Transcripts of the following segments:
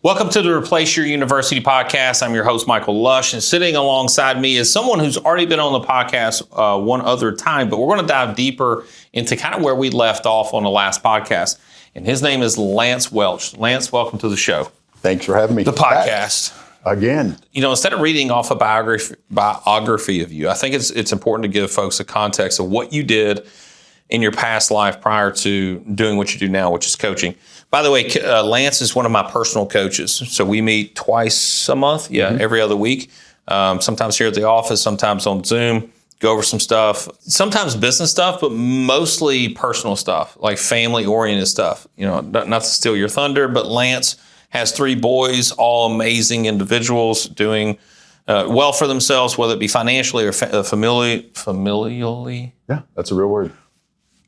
Welcome to the Replace Your University podcast. I'm your host, Michael Lush, and sitting alongside me is someone who's already been on the podcast one other time, but we're going to dive deeper into kind of where we left off on the last podcast. And his name is Lance Welch. Lance, welcome to the show. Thanks for having me. The podcast. Again. You know, instead of reading off a biography of you, I think it's important to give folks a context of what you did in your past life prior to doing what you do now, which is coaching. By the way, Lance is one of my personal coaches. So we meet twice a month, every other week. Sometimes here at the office, sometimes on Zoom, go over some stuff, sometimes business stuff, but mostly personal stuff, like family-oriented stuff. You know, not to steal your thunder, but Lance has 3 boys, all amazing individuals doing well for themselves, whether it be financially or familially. Yeah, that's a real word.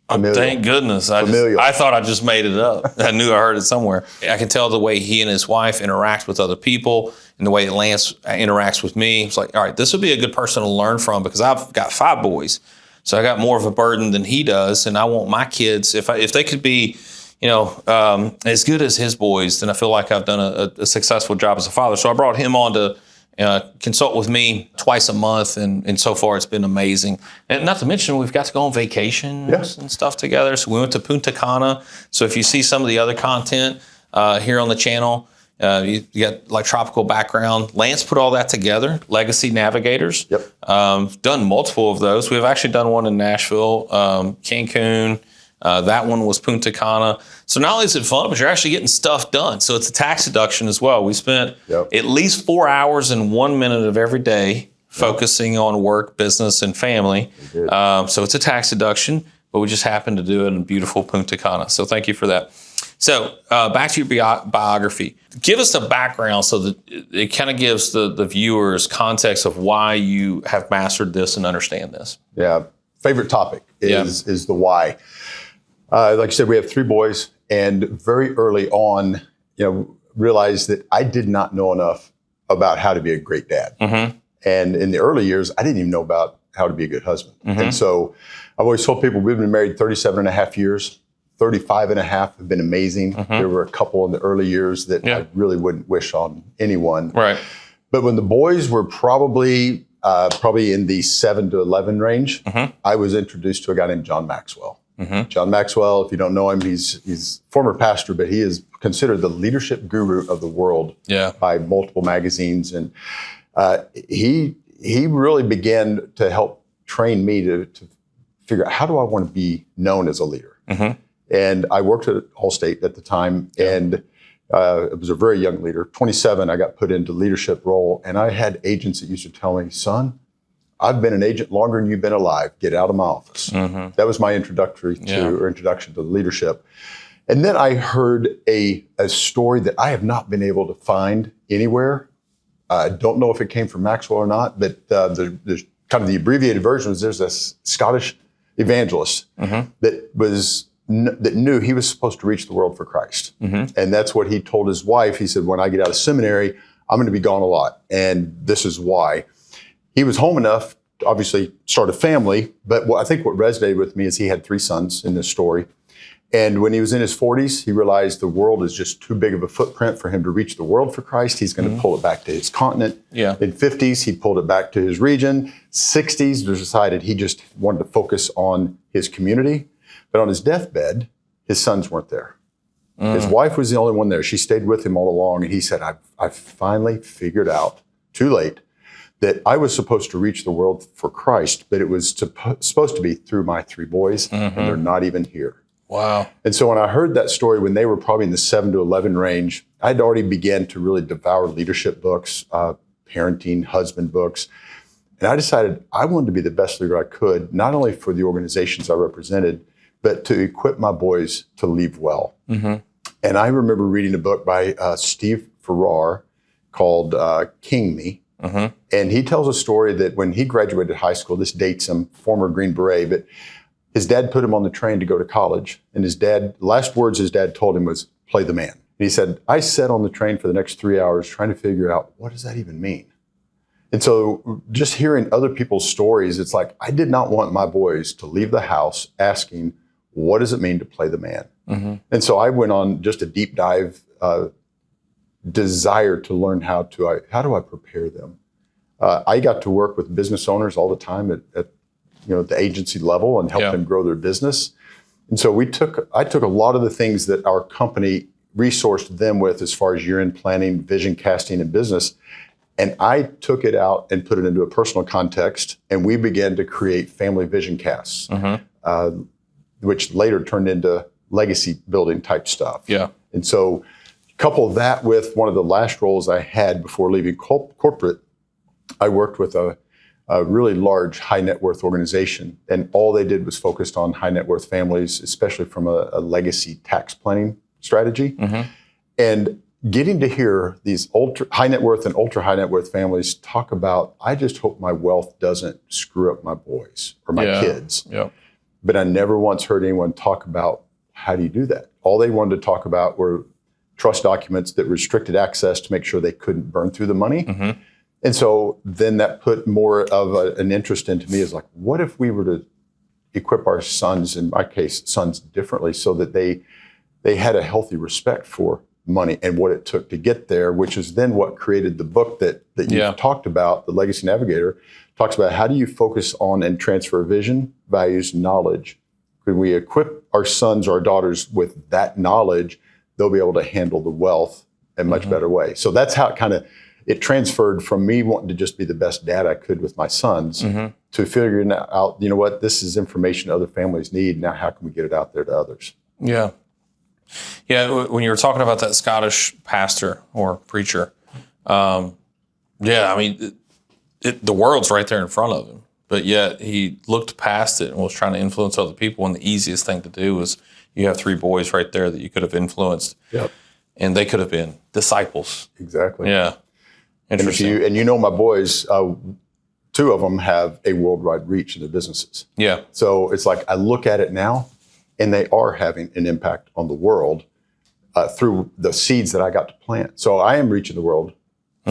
Thank goodness. I thought I just made it up. I knew I heard it somewhere. I can tell the way he and his wife interact with other people and the way that Lance interacts with me. It's like, all right, this would be a good person to learn from because I've got 5 boys. So I got more of a burden than he does. And I want my kids, if they could be, as good as his boys, then I feel like I've done a successful job as a father. So I brought him on to consult with me twice a month, and so far it's been amazing. And not to mention, we've got to go on vacations and stuff together. So we went to Punta Cana. So if you see some of the other content here on the channel, you got like tropical background. Lance put all that together, Legacy Navigators. Done multiple of those. We've actually done one in Nashville, Cancun. That one was Punta Cana. So not only is it fun, but you're actually getting stuff done. So it's a tax deduction as well. We spent at least 4 hours and 1 minute of every day focusing on work, business, and family. So it's a tax deduction, but we just happened to do it in beautiful Punta Cana. So thank you for that. So back to your biography. Give us the background so that it kind of gives the viewers context of why you have mastered this and understand this. Yeah. Favorite topic is the why. Like I said, we have 3 boys, and very early on, realized that I did not know enough about how to be a great dad. And in the early years, I didn't even know about how to be a good husband. And so I've always told people we've been married 37 and a half years, 35 and a half have been amazing. There were a couple in the early years that I really wouldn't wish on anyone. Right. But when the boys were probably in the 7 to 11 range, I was introduced to a guy named John Maxwell. John Maxwell, if you don't know him, he's former pastor, but he is considered the leadership guru of the world by multiple magazines. And he really began to help train me to figure out, how do I want to be known as a leader? And I worked at Allstate at the time, and I was a very young leader. 27, I got put into leadership role, and I had agents that used to tell me, son, I've been an agent longer than you've been alive. Get out of my office. That was my introduction to leadership. And then I heard a story that I have not been able to find anywhere. I don't know if it came from Maxwell or not, but the kind of the abbreviated version was there's a Scottish evangelist that knew he was supposed to reach the world for Christ. And that's what he told his wife. He said, when I get out of seminary, I'm going to be gone a lot. And this is why. He was home enough to obviously start a family, but I think what resonated with me is he had 3 sons in this story. And when he was in his 40s, he realized the world is just too big of a footprint for him to reach the world for Christ. He's going to pull it back to his continent. In 50s, he pulled it back to his region. 60s, he decided he just wanted to focus on his community. But on his deathbed, his sons weren't there. His wife was the only one there. She stayed with him all along. And he said, I finally figured out, too late, that I was supposed to reach the world for Christ, but it was supposed to be through my 3 boys, and they're not even here. Wow. And so when I heard that story, when they were probably in the 7 to 11 range, I'd already began to really devour leadership books, parenting, husband books. And I decided I wanted to be the best leader I could, not only for the organizations I represented, but to equip my boys to leave well. And I remember reading a book by Steve Farrar called King Me. And he tells a story that when he graduated high school, this dates him, former Green Beret, but his dad put him on the train to go to college. And last words his dad told him was, play the man. And he said, I sat on the train for the next 3 hours trying to figure out, what does that even mean? And so just hearing other people's stories, it's like, I did not want my boys to leave the house asking, what does it mean to play the man? And so I went on just a deep dive desire to learn how do I prepare them. I got to work with business owners all the time at the agency level and help them grow their business. And so I took a lot of the things that our company resourced them with as far as year-end planning, vision casting, and business. And I took it out and put it into a personal context, and we began to create family vision casts, which later turned into legacy building type stuff. Yeah. And so couple that with one of the last roles I had before leaving corporate, I worked with a really large high net worth organization, and all they did was focused on high net worth families, especially from a legacy tax planning strategy. And getting to hear these ultra high net worth and ultra high net worth families talk about, I just hope my wealth doesn't screw up my boys or my kids. But I never once heard anyone talk about, how do you do that? All they wanted to talk about were trust documents that restricted access to make sure they couldn't burn through the money. And so then that put more of an interest into me, is like, what if we were to equip our sons, in my case, sons, differently, so that they had a healthy respect for money and what it took to get there, which is then what created the book that you've talked about, The Legacy Navigator, talks about how do you focus on and transfer vision, values, knowledge. When we equip our sons or our daughters with that knowledge, they'll be able to handle the wealth in a much better way. So that's how it transferred from me wanting to just be the best dad I could with my sons to figuring out, you know what, this is information other families need. Now, how can we get it out there to others? Yeah. Yeah. When you were talking about that Scottish pastor or preacher, I mean, the world's right there in front of him, but yet he looked past it and was trying to influence other people. And the easiest thing to do was, you have 3 boys right there that you could have influenced. And they could have been disciples. Exactly. Yeah. Interesting. And my boys, 2 of them have a worldwide reach in their businesses. Yeah. So it's like, I look at it now, and they are having an impact on the world through the seeds that I got to plant. So I am reaching the world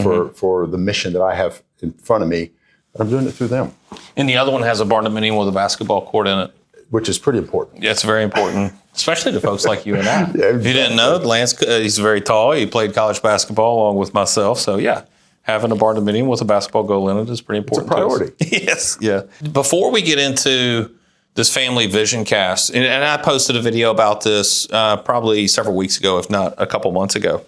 for the mission that I have in front of me, but I'm doing it through them. And the other one has a barn dominium with a basketball court in it. Which is pretty important. Yeah, it's very important, especially to folks like you and I. If you didn't know, Lance, he's very tall. He played college basketball along with myself. So, having a barn dominium with a basketball goal in it is pretty important. It's a priority. Yes. Yeah. Before we get into this family vision cast, and I posted a video about this probably several weeks ago, if not a couple months ago.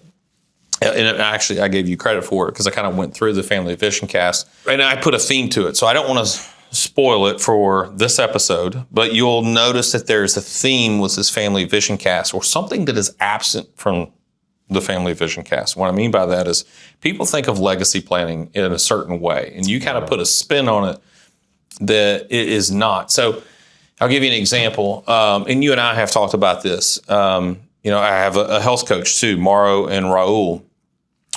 And actually, I gave you credit for it because I kind of went through the family vision cast. And I put a theme to it. So I don't want to spoil it for this episode, but you'll notice that there's a theme with this family vision cast, or something that is absent from the family vision cast. What I mean by that is, people think of legacy planning in a certain way, and you kind of put a spin on it that it is not. So I'll give you an example, and you and I have talked about this. I have a health coach too, Mauro and Raul,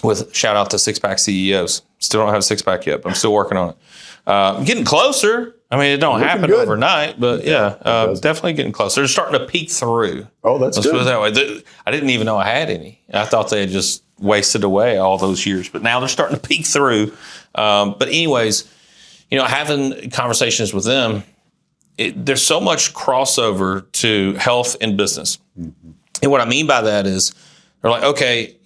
with shout out to Six Pack CEOs. Still don't have a 6-pack yet, but I'm still working on it. Getting closer. I mean, it don't happen overnight, but definitely getting closer. They're starting to peek through. Oh, that's good. Let's put it that way. I didn't even know I had any. I thought they had just wasted away all those years, but now they're starting to peek through. But anyways, having conversations with them, there's so much crossover to health and business. And what I mean by that is, they're like, okay,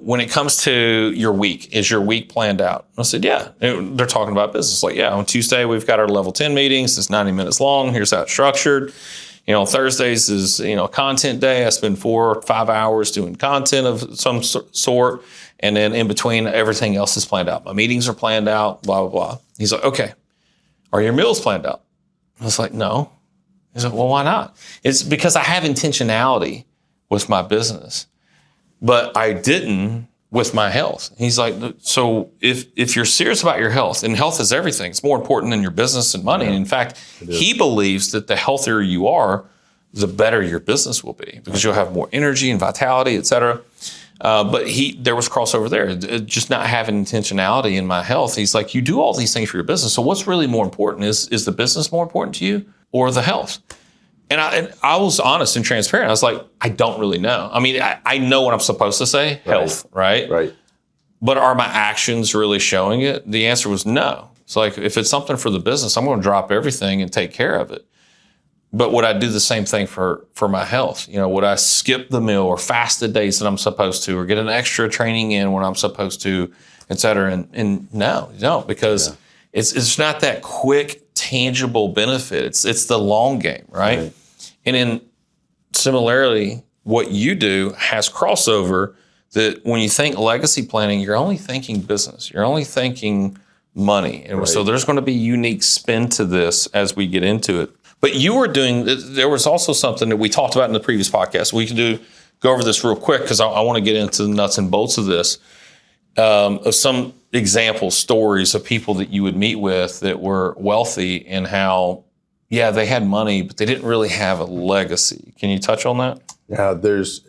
when it comes to your week, is your week planned out? I said, yeah. They're talking about business. Like, on Tuesday, we've got our level 10 meetings. It's 90 minutes long. Here's how it's structured. Thursdays is, content day. I spend 4 or 5 hours doing content of some sort. And then in between, everything else is planned out. My meetings are planned out, blah, blah, blah. He's like, okay, are your meals planned out? I was like, no. He's like, well, why not? It's because I have intentionality with my business, but I didn't with my health. He's like, so if you're serious about your health, and health is everything, it's more important than your business and money. And in fact, he believes that the healthier you are, the better your business will be, because you'll have more energy and vitality, et cetera. But there was crossover there, just not having intentionality in my health. He's like, you do all these things for your business. So what's really more important? Is the business more important to you, or the health? And I was honest and transparent. I was like, I don't really know. I mean, I know what I'm supposed to say, health, right? Right. But are my actions really showing it? The answer was no. It's like, if it's something for the business, I'm going to drop everything and take care of it. But would I do the same thing for my health? Would I skip the meal or fast the days that I'm supposed to, or get an extra training in when I'm supposed to, et cetera? And no, you don't, because it's not that quick, tangible benefit. It's the long game, right? And in similarly, what you do has crossover that when you think legacy planning, you're only thinking business. You're only thinking money. And so there's going to be unique spin to this as we get into it. But you were there was also something that we talked about in the previous podcast. We can go over this real quick because I want to get into the nuts and bolts of this, of some example stories of people that you would meet with that were wealthy and how, they had money, but they didn't really have a legacy. Can you touch on that? Yeah, there's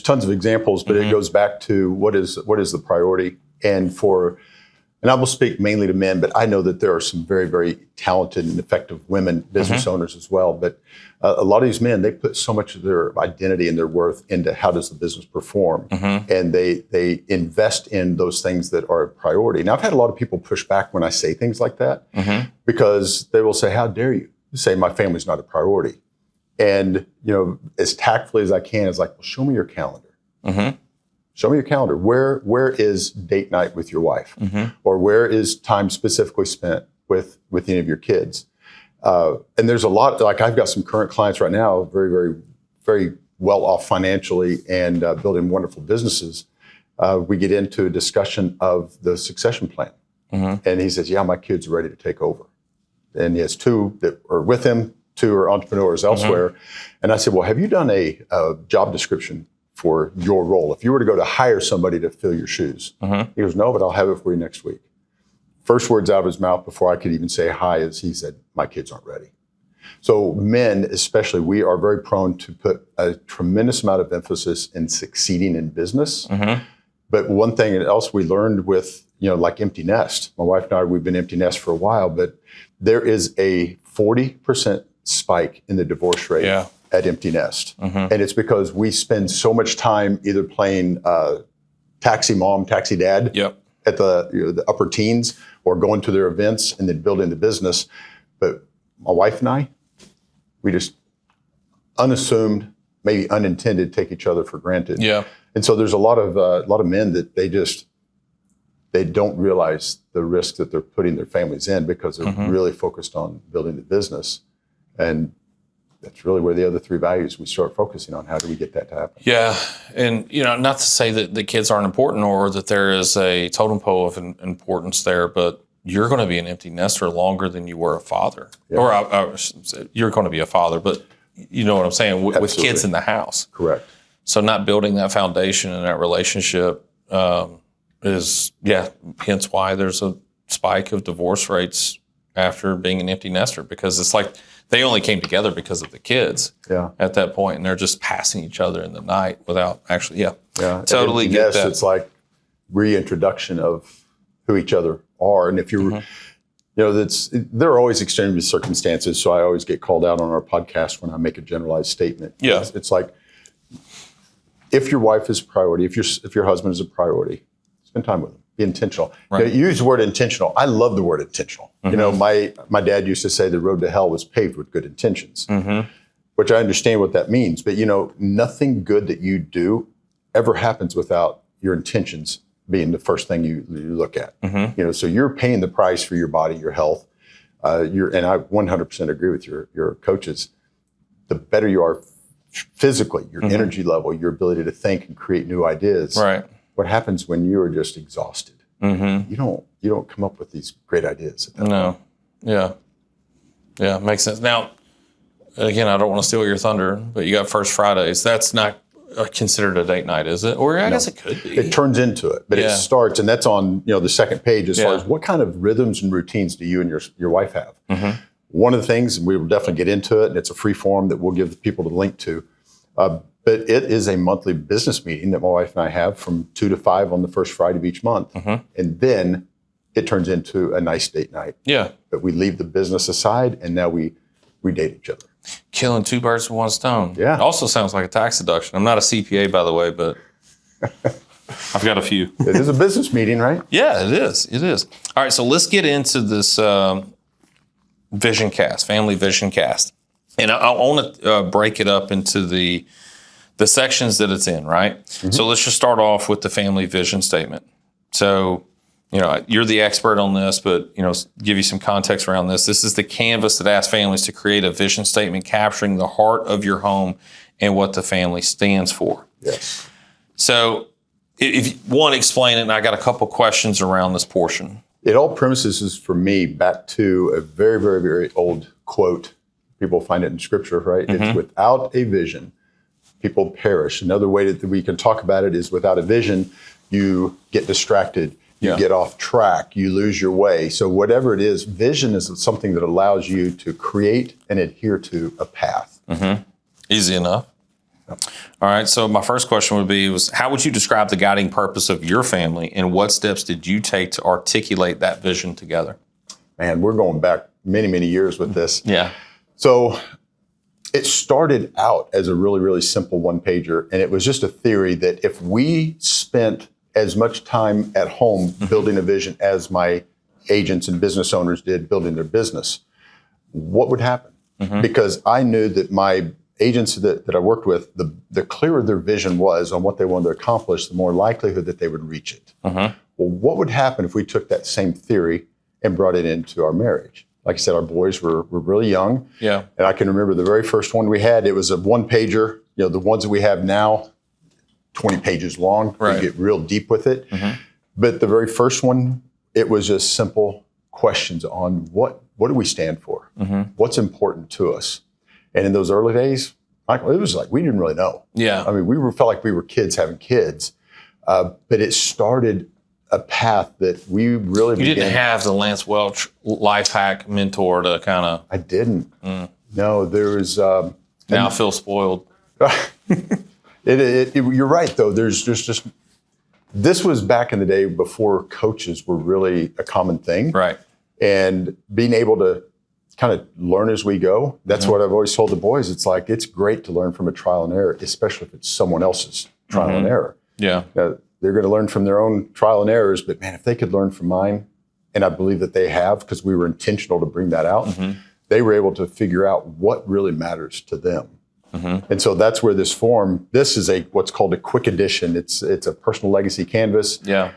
tons of examples, but it goes back to what is the priority. And I will speak mainly to men, but I know that there are some very, very talented and effective women business owners as well. But a lot of these men, they put so much of their identity and their worth into how does the business perform. And they invest in those things that are a priority. Now, I've had a lot of people push back when I say things like that because they will say, how dare you say my family's not a priority? And, as tactfully as I can, it's like, well, show me your calendar. Show me your calendar. Where is date night with your wife? Or where is time specifically spent with any of your kids? And there's a lot, like I've got some current clients right now, very, very, very well off financially and building wonderful businesses. We get into a discussion of the succession plan. And he says, my kids are ready to take over. And he has 2 that are with him, 2 are entrepreneurs elsewhere. And I said, well, have you done a job description for your role? If you were to go to hire somebody to fill your shoes. He goes, no, but I'll have it for you next week. First words out of his mouth before I could even say hi is he said, my kids aren't ready. So men, especially, we are very prone to put a tremendous amount of emphasis in succeeding in business. But one thing else we learned with, like empty nest. My wife and I, we've been empty nest for a while, but there is a 40% spike in the divorce rate at empty nest. And it's because we spend so much time either playing taxi mom, taxi dad at the upper teens, or going to their events and then building the business. But my wife and I, we just unassumed, maybe unintended, take each other for granted. And so there's a lot of men that they don't realize the risk that they're putting their families in because they're really focused on building the business. And that's really where the other 3 values we start focusing on. How do we get that to happen? Yeah. And, not to say that the kids aren't important or that there is a totem pole of importance there, but you're going to be an empty nester longer than you were a father. Or you're going to be a father, but you know what I'm saying, with kids in the house. Correct. So not building that foundation and that relationship is, hence why there's a spike of divorce rates after being an empty nester, because it's like they only came together because of the kids at that point, and they're just passing each other in the night without actually, totally get that. It's like reintroduction of who each other are. And if you're, there are always extreme circumstances, so I always get called out on our podcast when I make a generalized statement. It's like, if your wife is a priority, if your husband is a priority, spend time with them. Be intentional. You use the word intentional. I love the word intentional. My dad used to say the road to hell was paved with good intentions, which I understand what that means. But, nothing good that you do ever happens without your intentions being the first thing you look at. So you're paying the price for your body, your health. And I 100% agree with your coaches. The better you are physically, your energy level, your ability to think and create new ideas. What happens when you are just exhausted? You don't come up with these great ideas at that point. Makes sense. Now, again, I don't want to steal your thunder, but you got First Fridays. That's not considered a date night, is it? Or I guess it could be. It turns into it, but it starts, and that's on the second page as far as what kind of rhythms and routines do you and your wife have. One of the things, and we will definitely get into it, and it's a free form that we'll give the people the link to. But it is a monthly business meeting that my wife and I have from 2 to 5 on the first Friday of each month. And then it turns into a nice date night. But we leave the business aside, and now we date each other. Killing 2 birds with 1 stone. It also sounds like a tax deduction. I'm not a CPA, by the way, but I've got a few. It is a business meeting, right? Yeah, it is. It is. All right, so let's get into this vision cast, family vision cast. And I want to break it up into the sections that it's in, right? Mm-hmm. So let's just start off with the family vision statement. So, you're the expert on this, but, give you some context around this. This is the canvas that asks families to create a vision statement capturing the heart of your home and what the family stands for. Yes. So if you want to explain it, and I got a couple questions around this portion. It all premises for me back to a very, very, very old quote. People find it in scripture, right? Mm-hmm. It's without a vision, people perish. Another way that we can talk about it is without a vision, you get distracted, you get off track, you lose your way. So whatever it is, vision is something that allows you to create and adhere to a path. Mm-hmm. Easy enough. All right. So my first question would be, how would you describe the guiding purpose of your family, and what steps did you take to articulate that vision together? Man, we're going back many, many years with this. Yeah. So it started out as a really, really simple one-pager, and it was just a theory that if we spent as much time at home building a vision as my agents and business owners did building their business, what would happen? Mm-hmm. Because I knew that my agents that I worked with, the clearer their vision was on what they wanted to accomplish, the more likelihood that they would reach it. Mm-hmm. Well, what would happen if we took that same theory and brought it into our marriage? Like I said, our boys were really young. Yeah. And I can remember the very first one we had, it was a one-pager. The ones that we have now, 20 pages long. Right. You get real deep with it. Mm-hmm. But the very first one, it was just simple questions on what do we stand for? Mm-hmm. What's important to us? And in those early days, it was like we didn't really know. Yeah. I mean, felt like we were kids having kids. But it started a path that we really You didn't have the Lance Welch life hack mentor to kind of... I didn't. No, there was... now I feel spoiled. You're right, though. There's just... This was back in the day before coaches were really a common thing. Right. And being able to kind of learn as we go. That's what I've always told the boys. It's like, it's great to learn from a trial and error, especially if it's someone else's trial and error. Yeah. Now, they're going to learn from their own trial and errors, but man, if they could learn from mine, and I believe that they have, because we were intentional to bring that out, they were able to figure out what really matters to them. Mm-hmm. And so that's where this is what's called a quick edition. It's a personal legacy canvas. Yeah.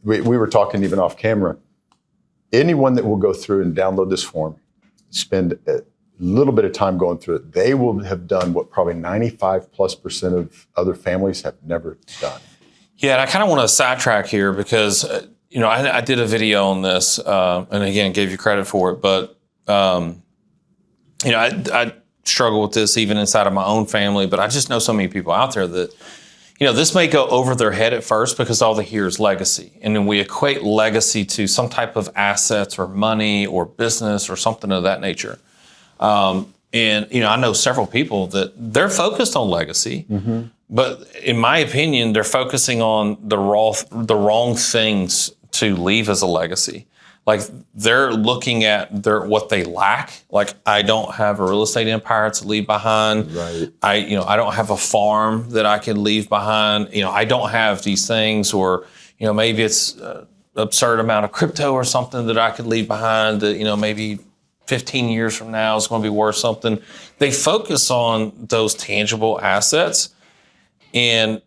We were talking even off camera. Anyone that will go through and download this form, spend a little bit of time going through it, they will have done what probably 95+% of other families have never done. Yeah, and I kind of want to sidetrack here because, I did a video on this, and again, gave you credit for it, but, I struggle with this even inside of my own family, but I just know so many people out there that, this may go over their head at first because all they hear is legacy. And then we equate legacy to some type of assets or money or business or something of that nature. And, I know several people that they're focused on legacy, but in my opinion, they're focusing on the wrong things to leave as a legacy. Like they're looking at what they lack. Like I don't have a real estate empire to leave behind. Right. I don't have a farm that I can leave behind. I don't have these things, or maybe it's an absurd amount of crypto or something that I could leave behind that maybe 15 years from now is going to be worth something. They focus on those tangible assets, and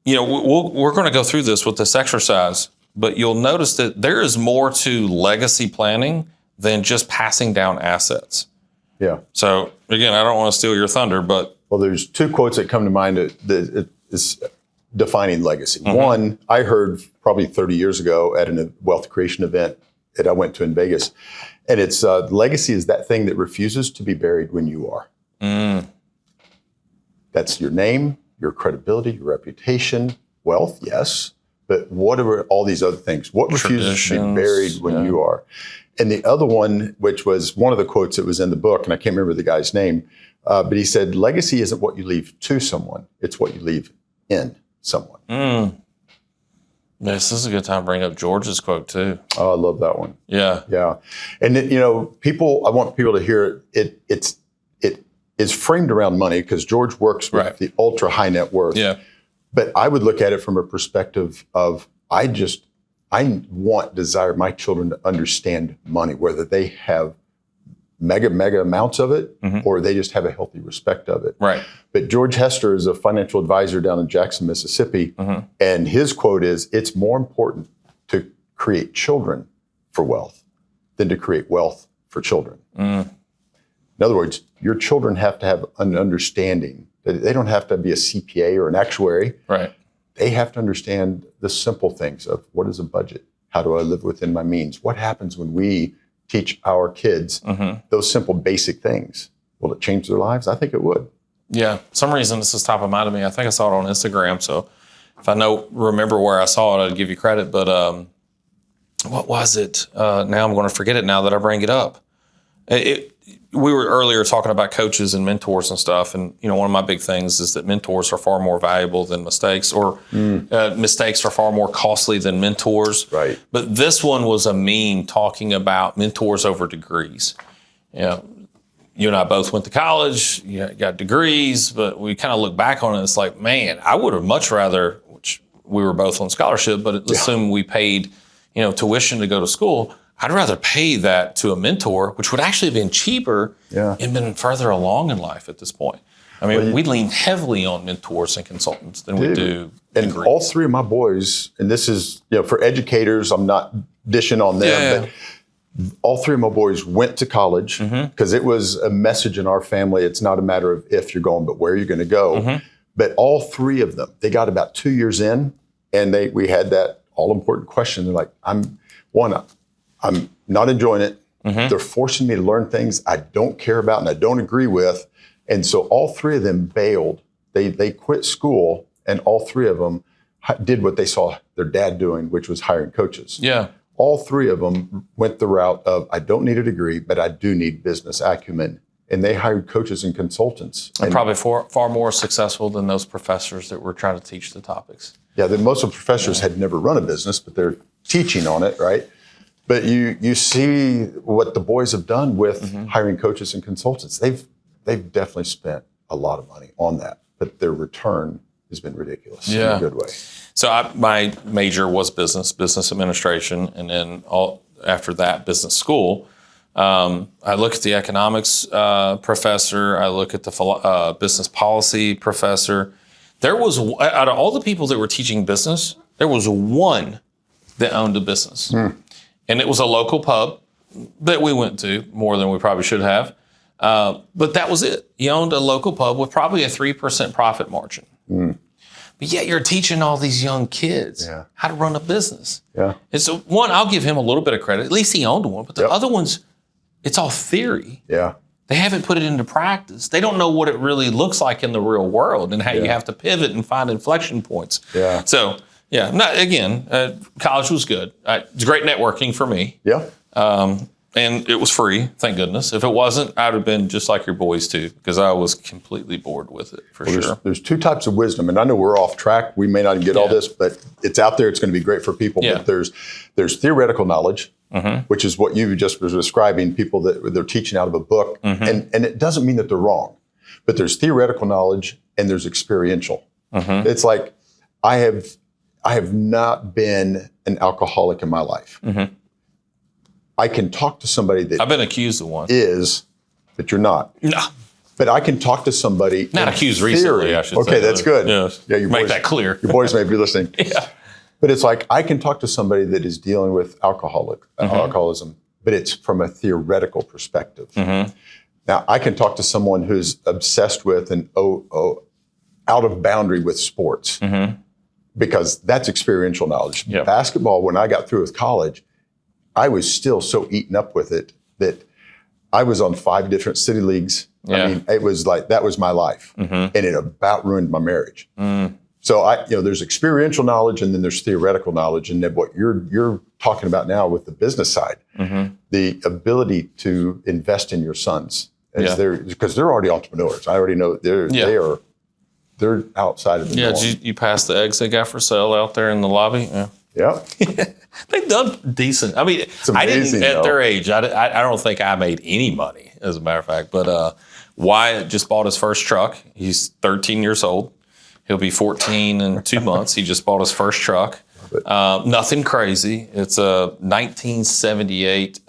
we're going to go through this with this exercise. But you'll notice that there is more to legacy planning than just passing down assets. Yeah. So again, I don't want to steal your thunder, but there's two quotes that come to mind that is defining legacy. One, I heard probably 30 years ago at a wealth creation event that I went to in Vegas, and it's legacy is that thing that refuses to be buried when you are. That's your name, your credibility, your reputation, wealth, yes. But what are all these other things? What refuses to be buried when you are? And the other one, which was one of the quotes that was in the book, and I can't remember the guy's name, but he said, legacy isn't what you leave to someone, it's what you leave in someone. This is a good time to bring up George's quote too. Oh, I love that one. Yeah. Yeah. And I want people to hear it. It is framed around money because George works with the ultra high net worth. Yeah. But I would look at it from a perspective of I desire my children to understand money, whether they have mega amounts of it, or they just have a healthy respect of it. Right. But George Hester is a financial advisor down in Jackson, Mississippi, and his quote is, "It's more important to create children for wealth than to create wealth for children." In other words, your children have to have an understanding that they don't have to be a CPA or an actuary. Right. They have to understand the simple things of what is a budget? How do I live within my means? What happens when we teach our kids those simple basic things? Will it change their lives? I think it would. Yeah. For some reason, this is top of mind to me. I think I saw it on Instagram. So if I remember where I saw it, I'd give you credit. But what was it? Now I'm going to forget it now that I bring it up. We were earlier talking about coaches and mentors and stuff. And, one of my big things is that mentors are far more valuable than mistakes, or mistakes are far more costly than mentors. Right. But this one was a meme talking about mentors over degrees. You and I both went to college, got degrees, but we kind of look back on it. It's like, man, I would have much rather, which we were both on scholarship, but assume we paid, tuition to go to school. I'd rather pay that to a mentor, which would actually have been cheaper and been further along in life at this point. I mean, we lean heavily on mentors and consultants than we do And degrees. all three of my boys, and this is, for educators, I'm not dishing on them, but all three of my boys went to college because it was a message in our family. It's not a matter of if you're going, but where you're going to go. But all three of them, they got about 2 years in, and we had that all important question. They're like, I'm not enjoying it. They're forcing me to learn things I don't care about and I don't agree with. And so all three of them bailed. They quit school, and all three of them did what they saw their dad doing, which was hiring coaches. Yeah. All three of them went the route of, I don't need a degree, but I do need business acumen. And they hired coaches and consultants. And probably far more successful than those professors that were trying to teach the topics. Yeah, most of the professors had never run a business, but they're teaching on it, right? But you see what the boys have done with hiring coaches and consultants. They've definitely spent a lot of money on that, but their return has been ridiculous in a good way. So my major was business administration, and then after that, business school. I look at the economics professor. I look at the business policy professor. There was, out of all the people that were teaching business, there was one that owned a business. And it was a local pub that we went to more than we probably should have. But that was it. He owned a local pub with probably a 3% profit margin. But yet you're teaching all these young kids how to run a business. Yeah. And so one, I'll give him a little bit of credit. At least he owned one. But the other ones, it's all theory. Yeah. They haven't put it into practice. They don't know what it really looks like in the real world and how you have to pivot and find inflection points. Yeah. So, college was good. It's great networking for me. Yeah. And it was free, thank goodness. If it wasn't, I'd have been just like your boys too, because I was completely bored with it sure. There's two types of wisdom, and I know we're off track. We may not get all this, but it's out there. It's going to be great for people. Yeah. But there's theoretical knowledge, which is what you just was describing. People that they're teaching out of a book, and it doesn't mean that they're wrong, but there's theoretical knowledge and there's experiential. It's like I have not been an alcoholic in my life. I can talk to somebody that I've been accused of one. But you're not. No. But I can talk to somebody. Not accused recently, I should say. Okay, that's good. Yes. Yeah, make that clear. Your boys may be listening. But it's like I can talk to somebody that is dealing with alcoholism, but it's from a theoretical perspective. Now, I can talk to someone who's obsessed with and out of boundary with sports, because that's experiential knowledge. Yep. Basketball, when I got through with college, I was still so eaten up with it that I was on 5 different city leagues. I mean, it was like, that was my life. And it about ruined my marriage. So there's experiential knowledge and then there's theoretical knowledge. And then what you're talking about now with the business side, the ability to invest in your sons because they're already entrepreneurs. I already know they're outside of the norm. Did you pass the eggs they got for sale out there in the lobby? Yeah. They've done decent. I mean, I didn't at their age. I don't think I made any money, as a matter of fact. But Wyatt just bought his first truck. He's 13 years old. He'll be 14 in 2 months. He just bought his first truck. Nothing crazy. It's a 1978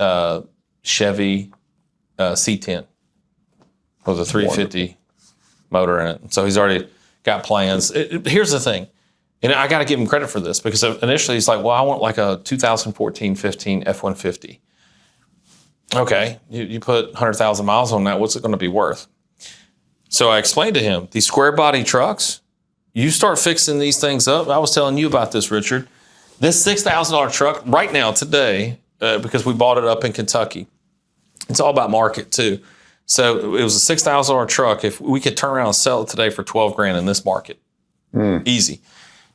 Chevy C10 with a 350 motor in it. So he's already got plans. Here's the thing. And I got to give him credit for this because initially he's like, well, I want like a 2014-15 F-150. Okay, you put 100,000 miles on that. What's it going to be worth? So I explained to him, these square body trucks, you start fixing these things up. I was telling you about this, Richard. This $6,000 truck right now, today, because we bought it up in Kentucky, it's all about market too. So it was a $6,000 truck. If we could turn around and sell it today for $12,000 in this market, easy.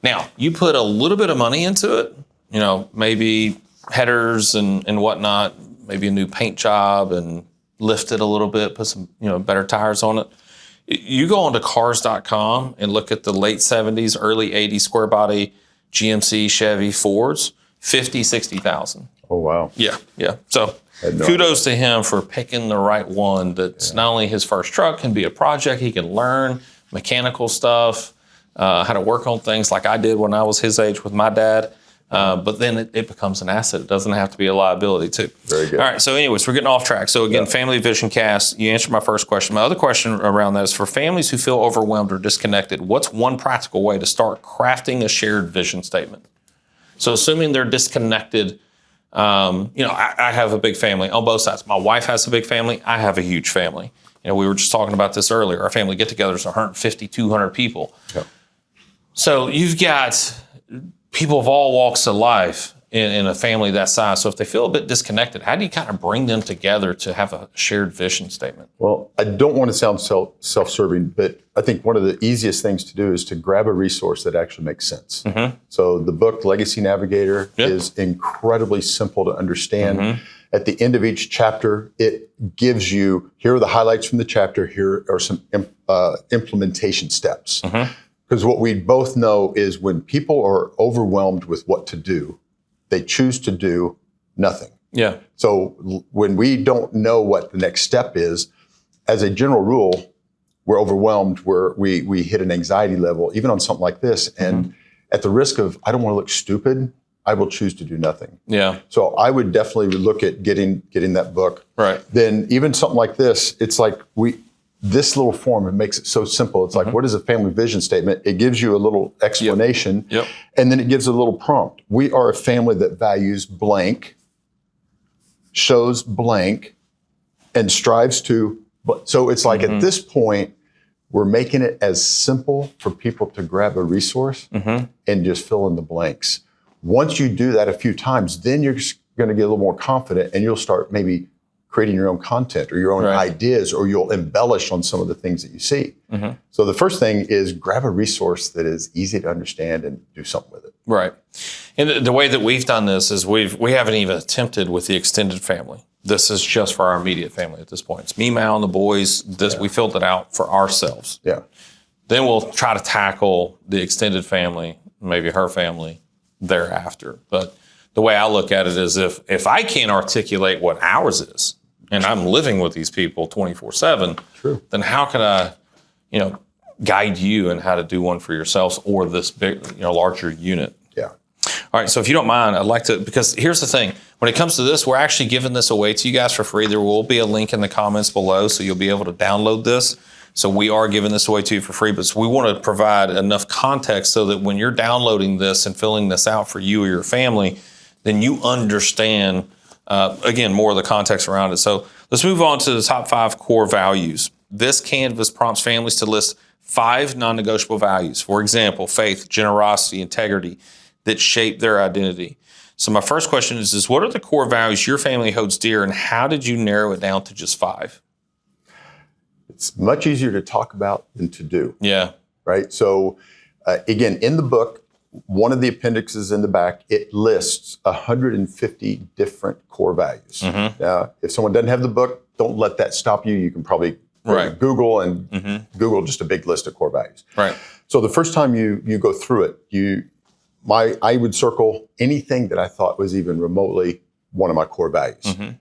Now, you put a little bit of money into it, maybe headers and whatnot, maybe a new paint job and lift it a little bit, put some, better tires on it. You go onto cars.com and look at the late 70s, early 80s square body GMC, Chevy, Fords, 50, 60,000. Oh, wow. Yeah. So kudos to him for picking the right one that's not only his first truck, can be a project, he can learn mechanical stuff, how to work on things like I did when I was his age with my dad. But then it becomes an asset. It doesn't have to be a liability too. Very good. All right. So anyways, we're getting off track. So again, Family Vision Cast, you answered my first question. My other question around that is for families who feel overwhelmed or disconnected, what's one practical way to start crafting a shared vision statement? So assuming they're disconnected, I have a big family on both sides. My wife has a big family. I have a huge family. We were just talking about this earlier. Our family get-together is 150, 200 people. Yep. So you've got people of all walks of life in a family that size. So if they feel a bit disconnected, how do you kind of bring them together to have a shared vision statement? Well, I don't want to sound self-serving, but I think one of the easiest things to do is to grab a resource that actually makes sense. Mm-hmm. So the book Legacy Navigator is incredibly simple to understand. Mm-hmm. At the end of each chapter, it gives you, here are the highlights from the chapter, here are some implementation steps. Mm-hmm. Because what we both know is when people are overwhelmed with what to do, they choose to do nothing. Yeah. So when we don't know what the next step is, as a general rule, we're overwhelmed, we hit an anxiety level, even on something like this. And at the risk of, I don't want to look stupid, I will choose to do nothing. Yeah. So I would definitely look at getting that book. Right. Then even something like this, it's like this little form, it makes it so simple. It's like, what is a family vision statement? It gives you a little explanation, and then it gives a little prompt. We are a family that values blank, shows blank, and strives to. So it's like at this point, we're making it as simple for people to grab a resource and just fill in the blanks. Once you do that a few times, then you're going to get a little more confident, and you'll start maybe creating your own content or your own ideas, or you'll embellish on some of the things that you see. Mm-hmm. So the first thing is grab a resource that is easy to understand and do something with it. Right. And the way that we've done this is we haven't even attempted with the extended family. This is just for our immediate family at this point. It's me, Mal, and the boys. We filled it out for ourselves. Yeah. Then we'll try to tackle the extended family, maybe her family, thereafter. But the way I look at it is if I can't articulate what ours is, and I'm living with these people 24/7, then how can I, guide you in how to do one for yourselves or this big, larger unit? Yeah. All right. So if you don't mind, I'd like to, because here's the thing. When it comes to this, we're actually giving this away to you guys for free. There will be a link in the comments below, so you'll be able to download this. So we are giving this away to you for free, but we want to provide enough context so that when you're downloading this and filling this out for you or your family, then you understand, again, more of the context around it. So let's move on to the top 5 core values. This canvas prompts families to list 5 non-negotiable values. For example, faith, generosity, integrity that shape their identity. So my first question is what are the core values your family holds dear, and how did you narrow it down to just 5? It's much easier to talk about than to do. Yeah. Right? So again, in the book, one of the appendixes in the back, it lists 150 different core values. Mm-hmm. Now, if someone doesn't have the book, don't let that stop you. You can probably Google and Google just a big list of core values. Right. So the first time you go through it, I would circle anything that I thought was even remotely one of my core values. Mm-hmm.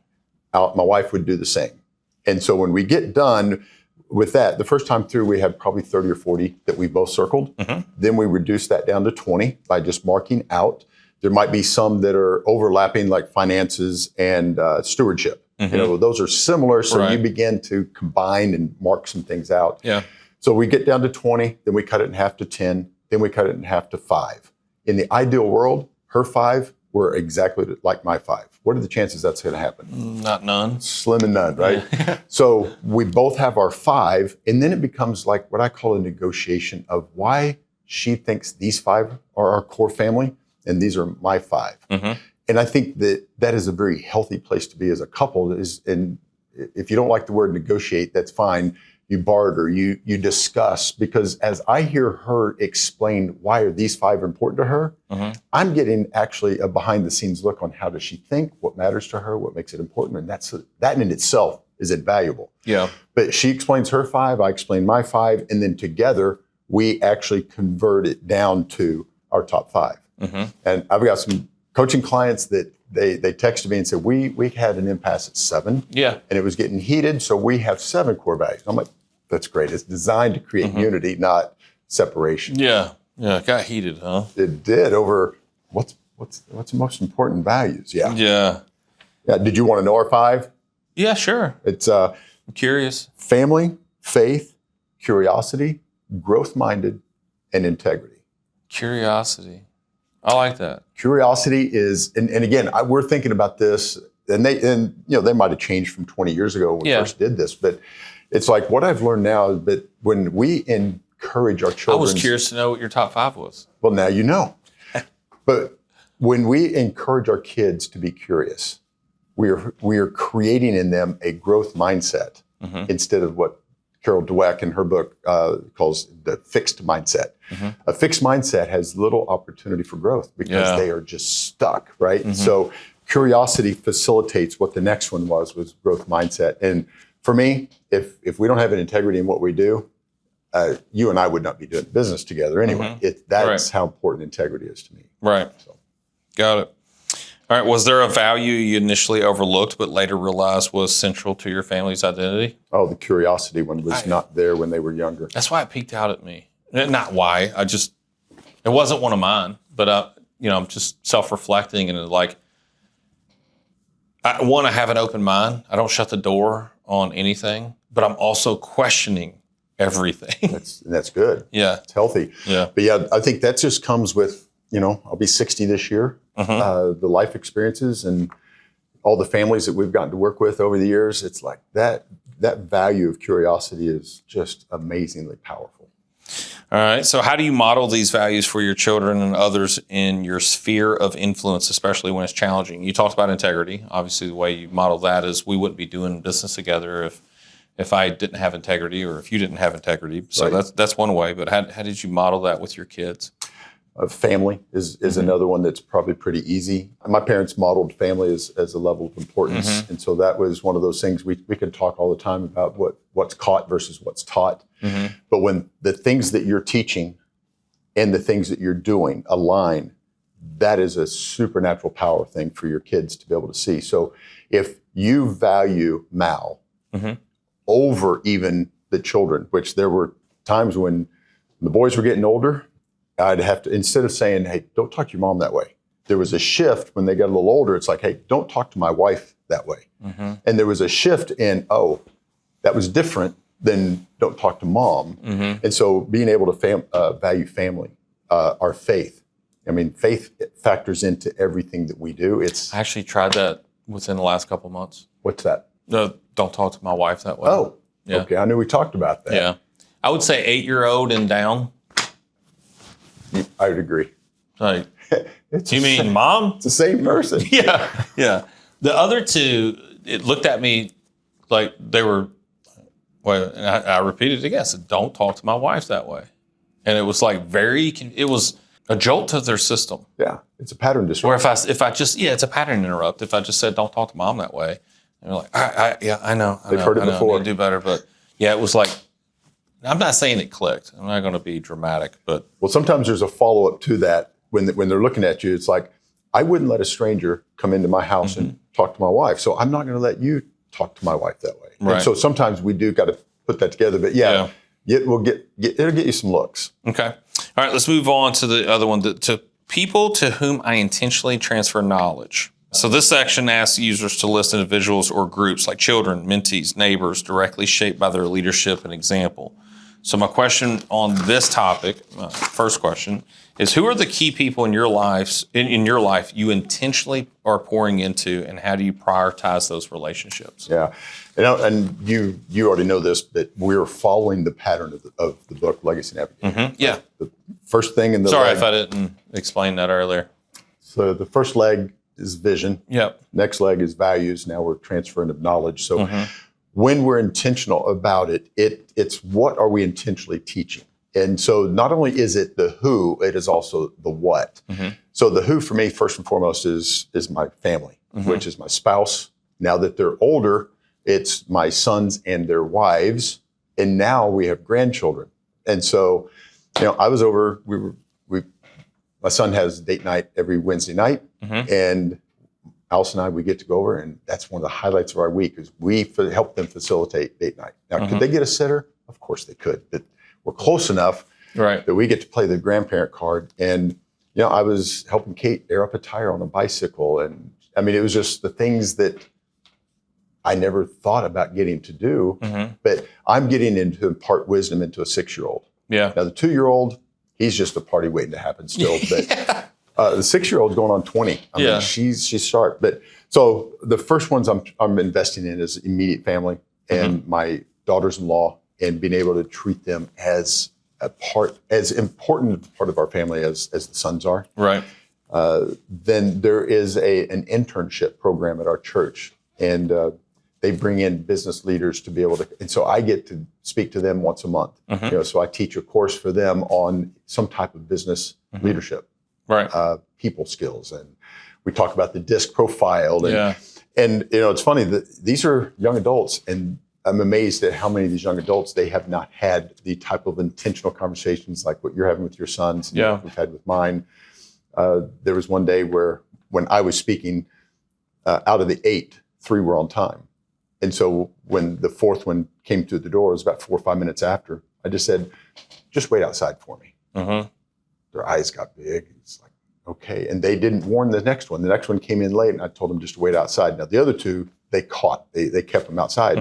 My wife would do the same. And so when we get done with that, the first time through, we had probably 30 or 40 that we both circled. Mm-hmm. Then we reduced that down to 20 by just marking out. There might be some that are overlapping, like finances and stewardship. Mm-hmm. Those are similar. So you begin to combine and mark some things out. Yeah. So we get down to 20, then we cut it in half to 10, then we cut it in half to 5. In the ideal world, her 5 were exactly like my 5. What are the chances that's going to happen? Not none. Slim and none, right? So we both have our 5, and then it becomes like what I call a negotiation of why she thinks these 5 are our core family, and these are my 5. Mm-hmm. And I think that is a very healthy place to be as a couple. And if you don't like the word negotiate, that's fine. You barter, you discuss, because as I hear her explain why are these 5 important to her, mm-hmm. I'm getting actually a behind the scenes look on how does she think, what matters to her, what makes it important. And that in itself is invaluable. Yeah. But she explains her 5, I explain my 5, and then together we actually convert it down to our top 5. Mm-hmm. And I've got some coaching clients that they texted me and said, we had an impasse at 7. Yeah. And it was getting heated, so we have 7 core values. I'm like, that's great. It's designed to create mm-hmm. unity, not separation. Yeah. Yeah. It got heated, huh? It did over what's the most important values. Yeah. Yeah. Yeah. Did you want to know our 5? Yeah, sure. It's I'm curious. Family, faith, curiosity, growth-minded, and integrity. Curiosity. I like that. Curiosity is, and again, we're thinking about this, and they might have changed from 20 years ago when we first did this, but it's like what I've learned now is that when we encourage our children. I was curious to know what your top 5 was. Well, now you know. But when we encourage our kids to be curious, we are creating in them a growth mindset mm-hmm. instead of what Carol Dweck in her book calls the fixed mindset. Mm-hmm. A fixed mindset has little opportunity for growth because they are just stuck, right? Mm-hmm. So curiosity facilitates what the next one was growth mindset. And for me, if we don't have an integrity in what we do, you and I would not be doing business together anyway. Mm-hmm. That's how important integrity is to me. Right. So. Got it. All right. Was there a value you initially overlooked but later realized was central to your family's identity? Oh, the curiosity one was not there when they were younger. That's why it peeked out at me. Not why. It wasn't one of mine. But, I'm just self-reflecting and I have an open mind. I don't shut the door on anything. But I'm also questioning everything. That's good. Yeah. It's healthy. Yeah. But yeah, I think that just comes with, I'll be 60 this year. Mm-hmm. The life experiences and all the families that we've gotten to work with over the years, it's like that value of curiosity is just amazingly powerful. All right. So how do you model these values for your children and others in your sphere of influence, especially when it's challenging? You talked about integrity. Obviously, the way you model that is we wouldn't be doing business together if I didn't have integrity or if you didn't have integrity. So that's one way. But how did you model that with your kids? Family is mm-hmm. another one that's probably pretty easy. My parents modeled family as a level of importance. Mm-hmm. And so that was one of those things we could talk all the time about what's caught versus what's taught. Mm-hmm. But when the things that you're teaching and the things that you're doing align, that is a supernatural power thing for your kids to be able to see. So if you value Mal mm-hmm. over even the children, which there were times when the boys were getting older, I'd have to, instead of saying, hey, don't talk to your mom that way. There was a shift when they got a little older. It's like, hey, don't talk to my wife that way. Mm-hmm. And there was a shift in, that was different than don't talk to mom. Mm-hmm. And so being able to value family, our faith. I mean, faith factors into everything that we do. I actually tried that within the last couple of months. What's that? Don't talk to my wife that way. Oh, yeah. Okay. I knew we talked about that. Yeah. I would say 8-year-old and down. I would agree. Like, you mean mom? It's the same person. Yeah, yeah. The other two, it looked at me like they were, and I repeated it again. I said, don't talk to my wife that way. And it was like it was a jolt to their system. Yeah, it's a pattern disruption. Or if I just, it's a pattern interrupt. If I just said, don't talk to mom that way, and they're like, I know. They've heard it before. I need to do better. But yeah, it was like, I'm not saying it clicked. I'm not going to be dramatic, but. Well, sometimes there's a follow-up to that when they're looking at you. It's like, I wouldn't let a stranger come into my house mm-hmm. and talk to my wife. So I'm not going to let you talk to my wife that way. Right. And so sometimes we do got to put that together. But it'll get you some looks. Okay. All right. Let's move on to the other one. To people to whom I intentionally transfer knowledge. So this section asks users to list individuals or groups like children, mentees, neighbors, directly shaped by their leadership and example. So my question on this topic, first question, is who are the key people in your life you intentionally are pouring into, and how do you prioritize those relationships? Yeah, and you already know this, but we're following the pattern of the book Legacy Navigator. Mm-hmm. Yeah. The first thing in the Sorry leg, if I didn't explain that earlier. So the first leg is vision. Yep. Next leg is values. Now we're transferring of knowledge. So when we're intentional about it, it's what are we intentionally teaching? And so not only is it the who, it is also the what. So the who for me, first and foremost, is my family, which is my spouse. Now that they're older, it's my sons and their wives. And now we have grandchildren. And so, I was over, my son has date night every Wednesday night. And Alice and I, we get to go over, and that's one of the highlights of our week is we help them facilitate date night. Now, could they get a sitter? Of course they could, but we're close enough that we get to play the grandparent card. And, I was helping Kate air up a tire on a bicycle. And I mean, it was just the things that I never thought about getting to do, but I'm getting into impart wisdom into a 6-year-old. Yeah. Now the 2-year-old, he's just a party waiting to happen still, but the 6-year-old's going on 20. I mean, she's sharp. But so the first ones I'm investing in is immediate family and my daughters-in-law, and being able to treat them as as important a part of our family as the sons are. Right. Then there is an internship program at our church, and they bring in business leaders to be able to, and so I get to speak to them once a month. So I teach a course for them on some type of business leadership, people skills, and we talk about the DISC profile, and it's funny that these are young adults, and I'm amazed at how many of these young adults, they have not had the type of intentional conversations like what you're having with your sons, and we've had with mine. There was one day where when I was speaking, out of the 8, 3 were on time. And so when the 4th one came through the door, it was about 4 or 5 minutes after, I just said, just wait outside for me. Their eyes got big. It's like, okay. And they didn't warn the next one. The next one came in late, and I told them just to wait outside. Now, the other 2, they kept them outside.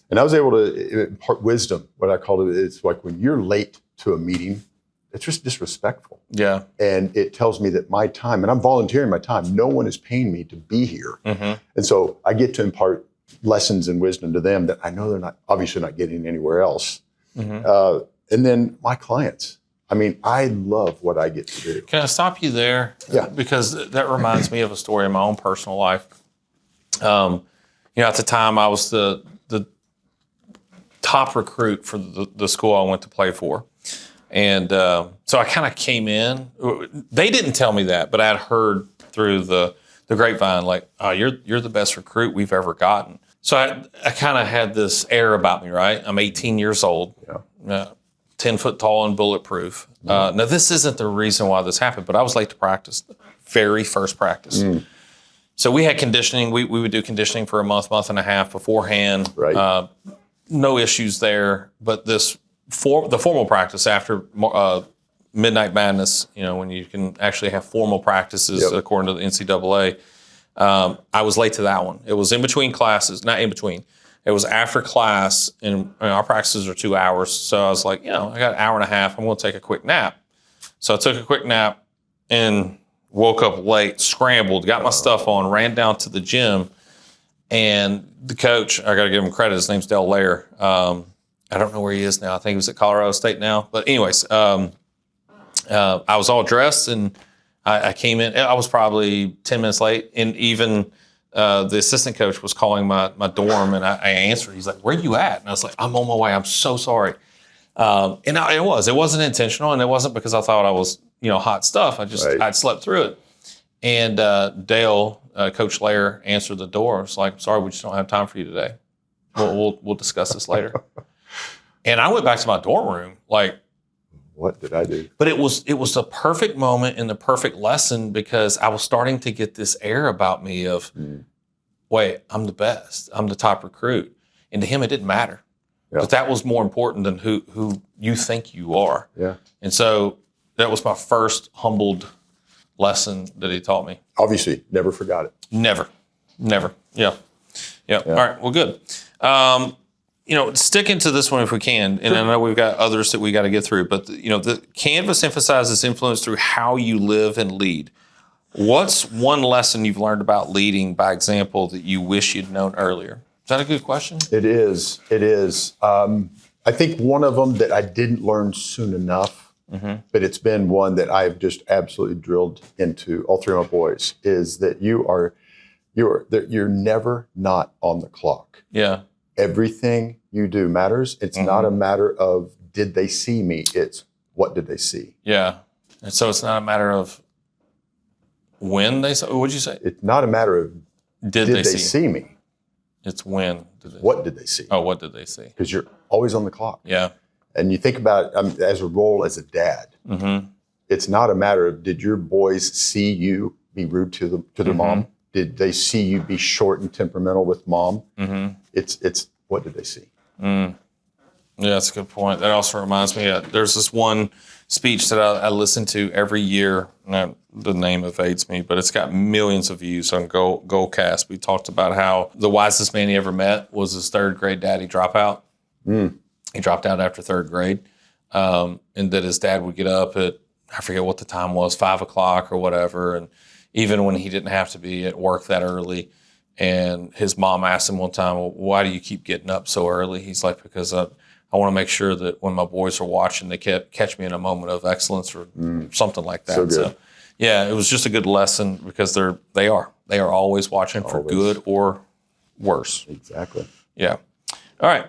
And I was able to impart wisdom. What I call it, it's like when you're late to a meeting, it's just disrespectful. Yeah. And it tells me that my time, and I'm volunteering my time, no one is paying me to be here. And so I get to impart lessons and wisdom to them that I know they're obviously not getting anywhere else. And then my clients. I mean, I love what I get to do. Can I stop you there? Yeah. Because that reminds me of a story in my own personal life. At the time I was the top recruit for the school I went to play for. And so I kind of came in. They didn't tell me that, but I had heard through the grapevine, like, oh, you're the best recruit we've ever gotten. So I kind of had this air about me, right? I'm 18 years old, 10 foot tall and bulletproof. Now, this isn't the reason why this happened, but I was late to practice, the very first practice. So we had conditioning. We would do conditioning for a month and a half beforehand. Right. No issues there, but the formal practice after Midnight Madness, when you can actually have formal practices according to the NCAA, I was late to that one. It was in between classes, not in between. It was after class, and our practices are 2 hours. So I was like, I got an hour and a half. I'm going to take a quick nap. So I took a quick nap and woke up late, scrambled, got my stuff on, ran down to the gym. And the coach, I got to give him credit, his name's Del Lair. I don't know where he is now. I think he was at Colorado State now. But anyways, I was all dressed, and I came in. I was probably 10 minutes late. And even the assistant coach was calling my dorm, and I answered. He's like, where you at? And I was like, I'm on my way. I'm so sorry. And it wasn't intentional, and it wasn't because I thought I was, hot stuff. I'd slept through it. And Dale, Coach Lair, answered the door. It's like, sorry, we just don't have time for you today. We'll discuss this later. And I went back to my dorm room, like, what did I do? But it was the perfect moment and the perfect lesson, because I was starting to get this air about me of, wait, I'm the best. I'm the top recruit. And to him, it didn't matter. Yeah. But that was more important than who you think you are. Yeah. And so that was my first humbled lesson that he taught me. obviously never forgot it. Never. Yeah. All right. Well, good. Sticking to this one if we can, and I know we've got others that we got to get through, but the Canvas emphasizes influence through how you live and lead. What's one lesson you've learned about leading by example that you wish you'd known earlier? Is that a good question? It is. I think one of them that I didn't learn soon enough, but it's been one that I've just absolutely drilled into all three of my boys, is that you're never not on the clock. Yeah. Everything you do matters. It's not a matter of did they see me? It's what did they see? Yeah. And so it's not a matter of when they saw. What'd you say? It's not a matter of did they see me? It's when. What did they see? Oh, what did they see? Because you're always on the clock. Yeah. And you think about as a role as a dad, it's not a matter of did your boys see you be rude to their mom? Did they see you be short and temperamental with mom? It's what did they see? Yeah, that's a good point. That also reminds me, there's this one speech that I listen to every year. The name evades me, but it's got millions of views on Goalcast. We talked about how the wisest man he ever met was his third grade daddy dropout. He dropped out after third grade, and that his dad would get up at, I forget what the time was, 5 o'clock or whatever, and even when he didn't have to be at work that early. And his mom asked him one time, well, why do you keep getting up so early? He's like, because I want to make sure that when my boys are watching, they catch me in a moment of excellence or something like that. So yeah, it was just a good lesson because they are always watching for good or worse. Exactly. Yeah. All right.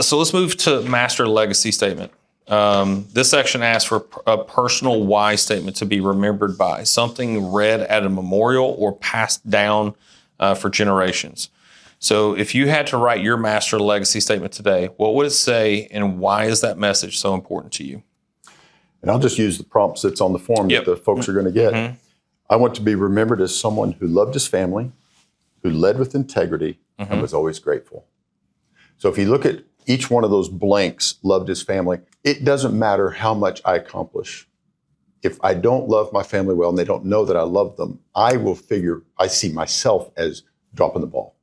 So let's move to master legacy statement. This section asks for a personal why statement to be remembered by, something read at a memorial or passed down for generations. So if you had to write your master legacy statement today, what would it say and why is that message so important to you? And I'll just use the prompts that's on the form that the folks are going to get. I want to be remembered as someone who loved his family, who led with integrity, and was always grateful. So if you look at each one of those blanks, loved his family, it doesn't matter how much I accomplish. If I don't love my family well and they don't know that I love them, I see myself as dropping the ball.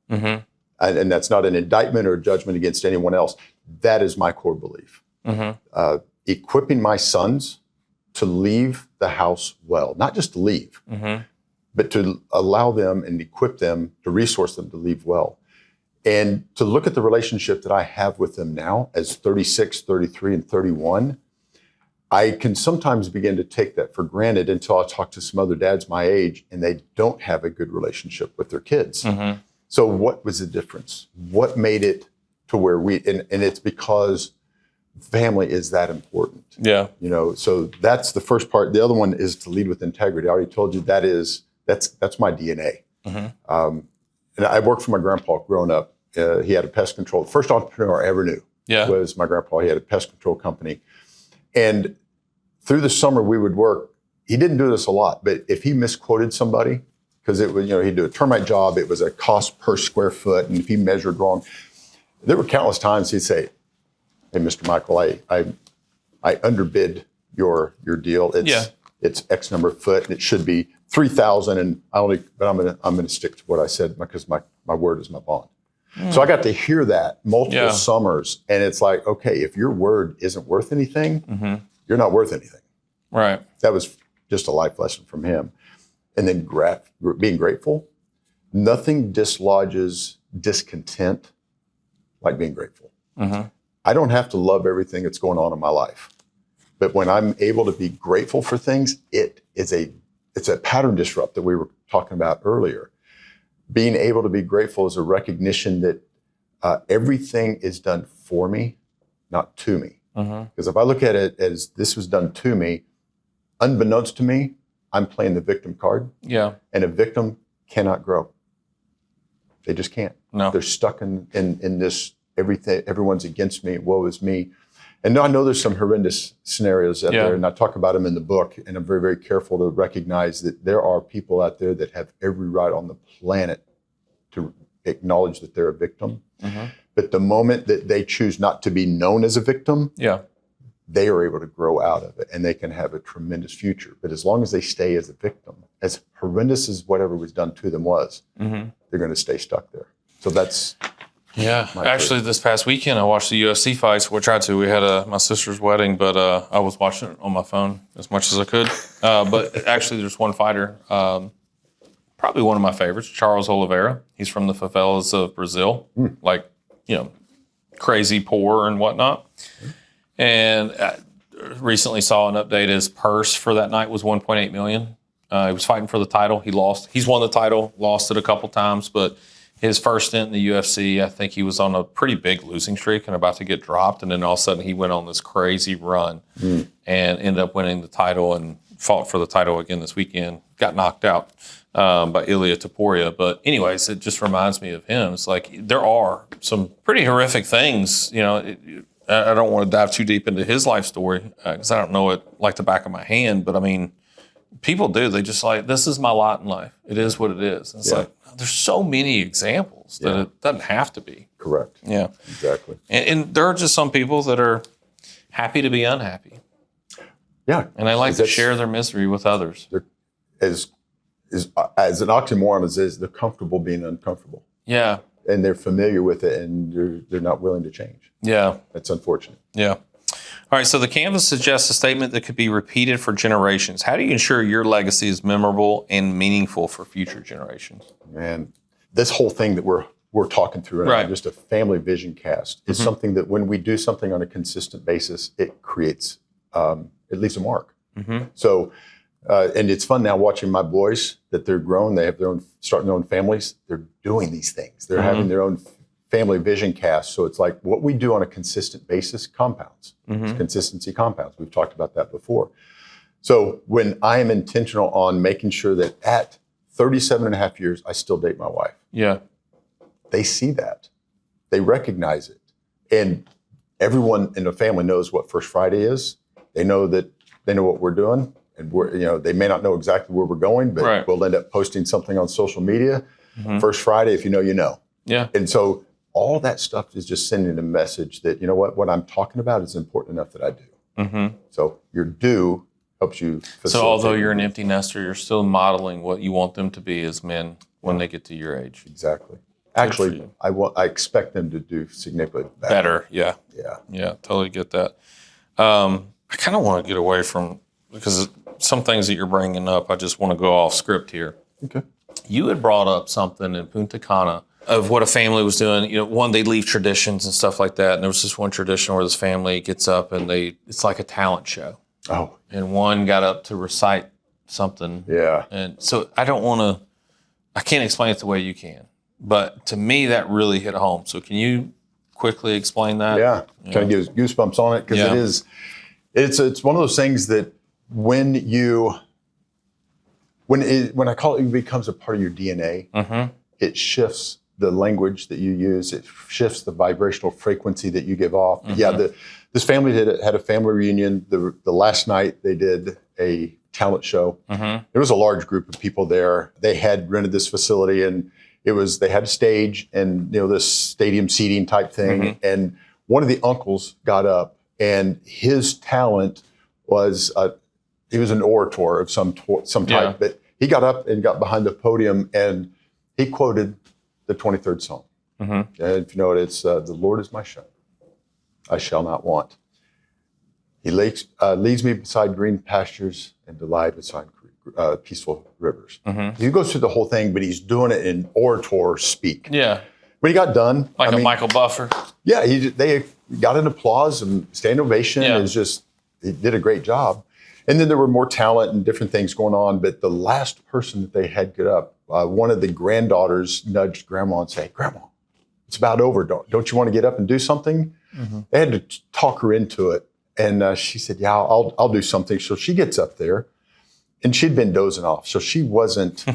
And that's not an indictment or a judgment against anyone else. That is my core belief. Equipping my sons to leave the house well, not just to leave, but to allow them and equip them, to resource them to leave well. And to look at the relationship that I have with them now as 36, 33, and 31, I can sometimes begin to take that for granted until I talk to some other dads my age and they don't have a good relationship with their kids. So what was the difference? What made it to where and it's because family is that important. Yeah. So that's the first part. The other one is to lead with integrity. I already told you that's my DNA. And I worked for my grandpa growing up. He had a pest control. The first entrepreneur I ever knew was my grandpa. He had a pest control company. And through the summer we would work. He didn't do this a lot, but if he misquoted somebody, because it was, he'd do a termite job, it was a cost per square foot, and if he measured wrong, there were countless times he'd say, "Hey, Mr. Michael, I underbid your deal. It's X number of foot, and it should be 3,000, and I'm gonna stick to what I said because my word is my bond." So I got to hear that multiple summers, and it's like, okay, if your word isn't worth anything, you're not worth anything. Right. That was just a life lesson from him. And then being grateful. Nothing dislodges discontent like being grateful. I don't have to love everything that's going on in my life, but when I'm able to be grateful for things, it's a pattern disrupt that we were talking about earlier. Being able to be grateful is a recognition that everything is done for me, not to me. Because if I look at it as this was done to me, unbeknownst to me, I'm playing the victim card. Yeah. And a victim cannot grow. They just can't. No. They're stuck in this, everyone's against me, woe is me. And I know there's some horrendous scenarios out there, and I talk about them in the book, and I'm very, very careful to recognize that there are people out there that have every right on the planet to acknowledge that they're a victim. But the moment that they choose not to be known as a victim, they are able to grow out of it and they can have a tremendous future. But as long as they stay as a victim, as horrendous as whatever was done to them was, they're going to stay stuck there. So that's actually, this past weekend I watched the UFC fights. We tried to. We had my sister's wedding, but I was watching it on my phone as much as I could. But actually, there's one fighter, probably one of my favorites, Charles Oliveira. He's from the favelas of Brazil, crazy poor and whatnot. And recently saw an update. His purse for that night was $1.8 million. He was fighting for the title. He lost. He's won the title, lost it a couple times, but his first stint in the UFC, I think he was on a pretty big losing streak and about to get dropped. And then all of a sudden he went on this crazy run and ended up winning the title and fought for the title again this weekend. Got knocked out by Ilia Topuria. But anyways, it just reminds me of him. It's like there are some pretty horrific things. I don't want to dive too deep into his life story because I don't know it like the back of my hand. But I mean, people do. They just like, this is my lot in life. It is what it is. And it's like, there's so many examples that it doesn't have to be. Correct. Yeah. Exactly. And there are just some people that are happy to be unhappy. Yeah. And they like to share their misery with others. As an oxymoron as is, they're comfortable being uncomfortable. Yeah. And they're familiar with it and they're not willing to change. Yeah. That's unfortunate. Yeah. All right, so the canvas suggests a statement that could be repeated for generations. How do you ensure your legacy is memorable and meaningful for future generations? Man, this whole thing that we're talking through right now, just a family vision cast, is something that when we do something on a consistent basis, it creates, it leaves a mark. So, and it's fun now watching my boys that they're grown, they have starting their own families, they're doing these things. They're having their own family vision cast. So it's like what we do on a consistent basis compounds. Consistency compounds. We've talked about that before. So when I am intentional on making sure that at 37 and a half years, I still date my wife. Yeah. They see that. They recognize it. And everyone in the family knows what First Friday is. They know what we're doing. And they may not know exactly where we're going, but we'll end up posting something on social media. First Friday, if you know, you know. Yeah. And so all that stuff is just sending a message that, what I'm talking about is important enough that I do. So your do helps you facilitate. So although you're an empty nester, you're still modeling what you want them to be as men when they get to your age. Exactly. Actually, I expect them to do significantly better. Yeah. Totally get that. I kind of want to get away from, because some things that you're bringing up, I just want to go off script here. Okay. You had brought up something in Punta Cana of what a family was doing. One, they leave traditions and stuff like that. And there was this one tradition where this family gets up and it's like a talent show. Oh. And one got up to recite something. Yeah. And so I can't explain it the way you can. But to me, that really hit home. So can you quickly explain that? Yeah. Kind of gives goosebumps on it because it's one of those things that when I call it becomes a part of your DNA, it shifts the language that you use. It shifts the vibrational frequency that you give off. This family had a family reunion. The last night they did a talent show. There was a large group of people there. They had rented this facility and they had a stage and this stadium seating type thing. And one of the uncles got up and his talent was he was an orator of some type, but he got up and got behind the podium and he quoted the 23rd Psalm. And if you know it, it's the Lord is my shepherd, I shall not want. He leads me beside green pastures and to lie beside peaceful rivers. He goes through the whole thing, but he's doing it in orator speak. Yeah. When he got done, like Michael Buffer. Yeah, they got an applause and standing ovation. Yeah. He did a great job. And then there were more talent and different things going on. But the last person that they had get up, one of the granddaughters nudged Grandma and said, "Grandma, it's about over. Don't you want to get up and do something?" They had to talk her into it. And she said, "Yeah, I'll do something." So she gets up there. And she'd been dozing off. So she wasn't,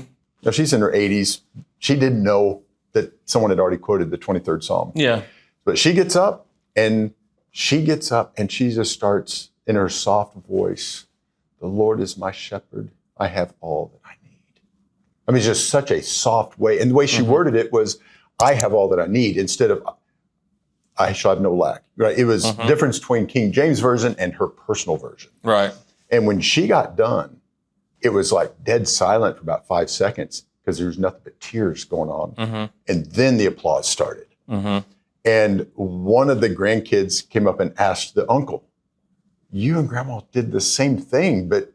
she's in her 80s. She didn't know that someone had already quoted the 23rd Psalm. Yeah. But she gets up and she just starts in her soft voice, "The Lord is my shepherd. I have all that I need." I mean, just such a soft way. And the way she worded it was, "I have all that I need," instead of, I shall have no lack. Right? It was difference between King James Version and her personal version. Right. And when she got done, it was like dead silent for about 5 seconds because there was nothing but tears going on. And then the applause started. And one of the grandkids came up and asked the uncle, you and Grandma did the same thing, but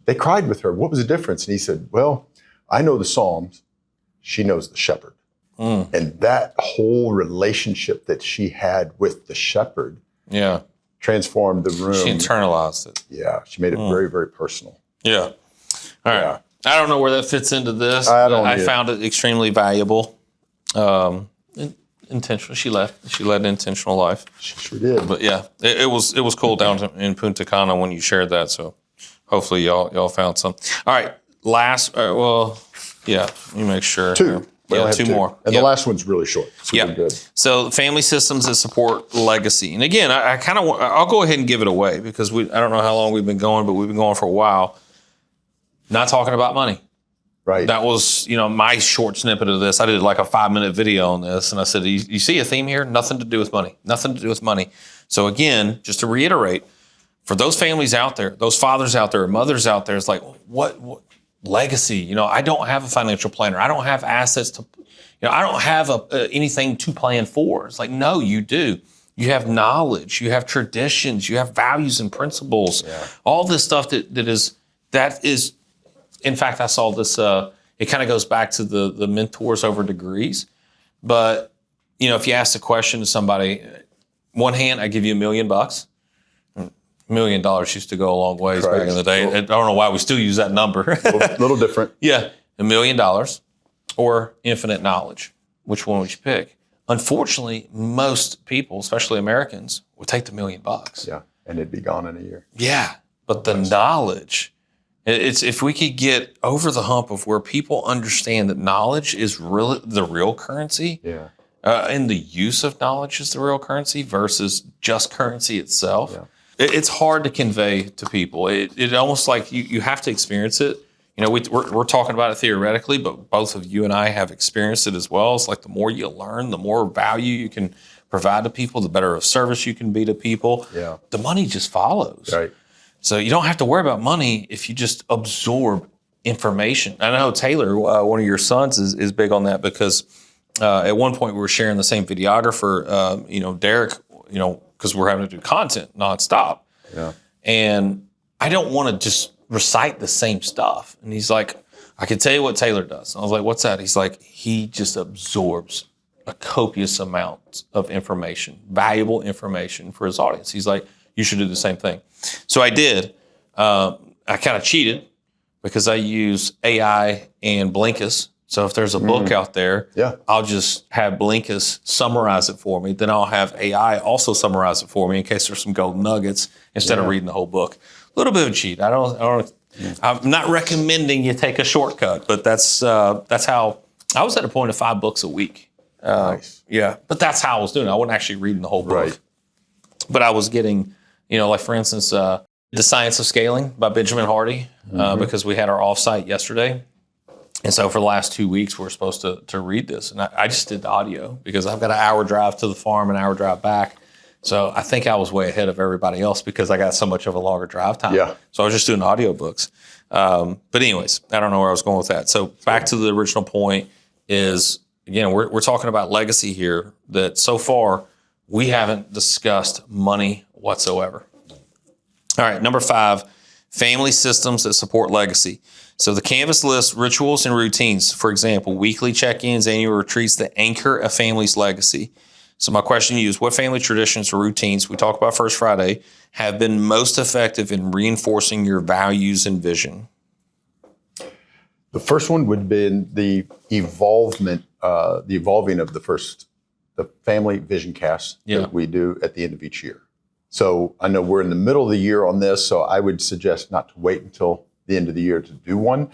they cried with her. What was the difference? And he said, well, I know the Psalms. She knows the shepherd. And that whole relationship that she had with the shepherd transformed the room. She internalized it. Yeah, she made it very, very personal. Yeah. All right. Yeah. I don't know where that fits into this. I found it extremely valuable. Intentional. She led an intentional life. She sure did. But yeah, it was cool down in Punta Cana when you shared that. So hopefully y'all found some. All right. Last. Let me make sure. Two. Two more. And the last one's really short. Super good. So family systems that support legacy. And again, I'll go ahead and give it away because I don't know how long we've been going, but we've been going for a while. Not talking about money. Right. That was, my short snippet of this. I did like a 5-minute video on this, and I said, you see a theme here? Nothing to do with money. Nothing to do with money. So again, just to reiterate, for those families out there, those fathers out there, mothers out there, it's like, what legacy? I don't have a financial planner. I don't have assets to, I don't have anything to plan for. It's like, no, you do. You have knowledge. You have traditions. You have values and principles. Yeah. All this stuff that is. In fact, I saw this, it kind of goes back to the mentors over degrees. But, if you ask the question to somebody, one hand, I give you $1 million. $1 million used to go a long ways back in the day. I don't know why we still use that number. A little different. Yeah. $1 million or infinite knowledge. Which one would you pick? Unfortunately, most people, especially Americans, would take the $1 million. Yeah. And it'd be gone in a year. Yeah. But the knowledge... It's if we could get over the hump of where people understand that knowledge is really the real currency, and the use of knowledge is the real currency versus just currency itself. Yeah. It's hard to convey to people. It almost like you have to experience it. We're talking about it theoretically, but both of you and I have experienced it as well. It's like the more you learn, the more value you can provide to people, the better of service you can be to people. Yeah. The money just follows. Right. So you don't have to worry about money if you just absorb information. I know Taylor, one of your sons, is big on that because at one point we were sharing the same videographer, Derek, because we're having to do content nonstop. Yeah. And I don't want to just recite the same stuff. And he's like, I can tell you what Taylor does. I was like, what's that? He's like, he just absorbs a copious amount of information, valuable information for his audience. He's like, you should do the same thing. So I did. I kind of cheated because I use AI and Blinkist. So if there's a book out there, I'll just have Blinkist summarize it for me. Then I'll have AI also summarize it for me in case there's some golden nuggets instead of reading the whole book. A little bit of a cheat. I'm not recommending you take a shortcut, but that's how I was at a point of 5 books a week. Nice. Yeah, but that's how I was doing it. I wasn't actually reading the whole book. Right. But I was getting, like for instance, The Science of Scaling by Benjamin Hardy, because we had our offsite yesterday. And so for the last 2 weeks, we're supposed to read this. And I just did the audio because I've got an hour drive to the farm, an hour drive back. So I think I was way ahead of everybody else because I got so much of a longer drive time. Yeah. So I was just doing audiobooks. But anyways, I don't know where I was going with that. So back to the original point is, again, we're talking about legacy here, that so far we haven't discussed money whatsoever. All right, number 5, family systems that support legacy. So the Canvas lists rituals and routines. For example, weekly check-ins, annual retreats that anchor a family's legacy. So my question to you is, what family traditions or routines, we talked about First Friday, have been most effective in reinforcing your values and vision? The first one would have been the evolving of the family vision cast that we do at the end of each year. So I know we're in the middle of the year on this, so I would suggest not to wait until the end of the year to do one.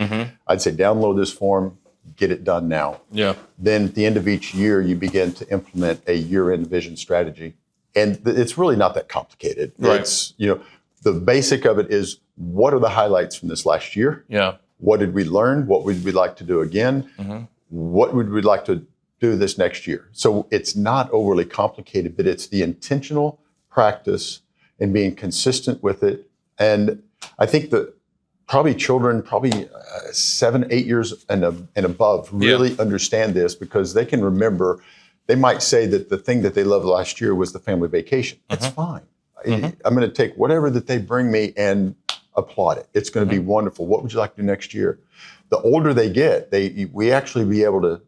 I'd say download this form, get it done now. Yeah. Then at the end of each year, you begin to implement a year-end vision strategy. And it's really not that complicated. Right. It's, the basic of it is, what are the highlights from this last year? Yeah. What did we learn? What would we like to do again? What would we like to do this next year. So it's not overly complicated, but it's the intentional practice and being consistent with it. And I think that probably children, 7, 8 years and above really understand this, because they can remember. They might say that the thing that they loved last year was the family vacation. It's fine. I'm going to take whatever that they bring me and applaud it. It's going to be wonderful. What would you like to do next year? The older they get, we actually be able to,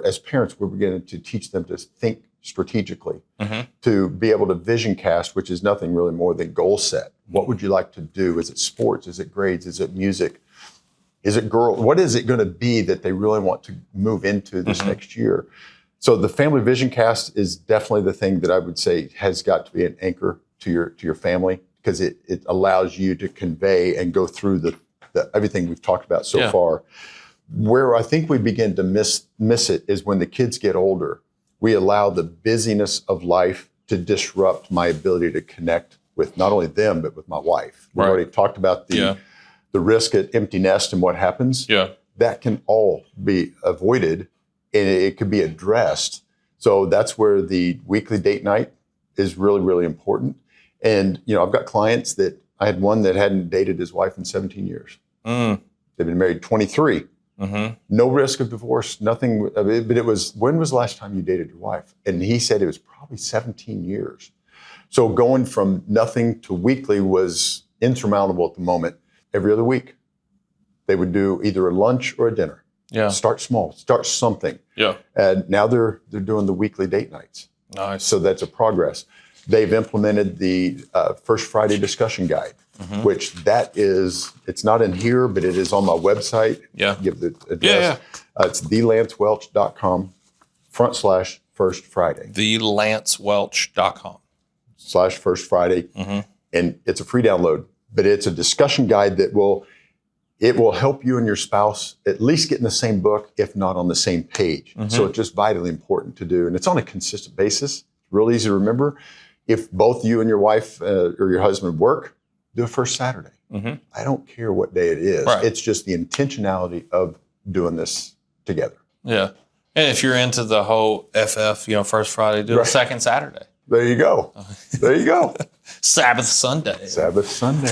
as parents, we're beginning to teach them to think strategically, to be able to vision cast, which is nothing really more than goal set. What would you like to do? Is it sports? Is it grades? Is it music? Is it girl? What is it going to be that they really want to move into this next year? So the family vision cast is definitely the thing that I would say has got to be an anchor to your family, because it allows you to convey and go through the everything we've talked about so far. Where I think we begin to miss it is when the kids get older. We allow the busyness of life to disrupt my ability to connect with not only them, but with my wife. We've already talked about the risk at empty nest and what happens. That can all be avoided, and it could be addressed. So that's where the weekly date night is really, really important. And, I've got clients that I had one that hadn't dated his wife in 17 years. They've been married 23. No risk of divorce, nothing. But it was, when was the last time you dated your wife? And he said it was probably 17 years. So going from nothing to weekly was insurmountable at the moment. Every other week, they would do either a lunch or a dinner. Start small, start something. And now they're doing the weekly date nights. Nice. So that's a progress. They've implemented the First Friday discussion guide, which it's not in here, but it is on my website. Give the address. It's thelancewelch.com/First Friday. thelancewelch.com /First Friday. And it's a free download, but it's a discussion guide that will help you and your spouse at least get in the same book, if not on the same page. So it's just vitally important to do. And it's on a consistent basis. Real easy to remember. If both you and your wife or your husband work, do it first Saturday. I don't care what day it is. It's just the intentionality of doing this together. And if you're into the whole FF, First Friday, do it second Saturday. There you go. Sabbath Sunday.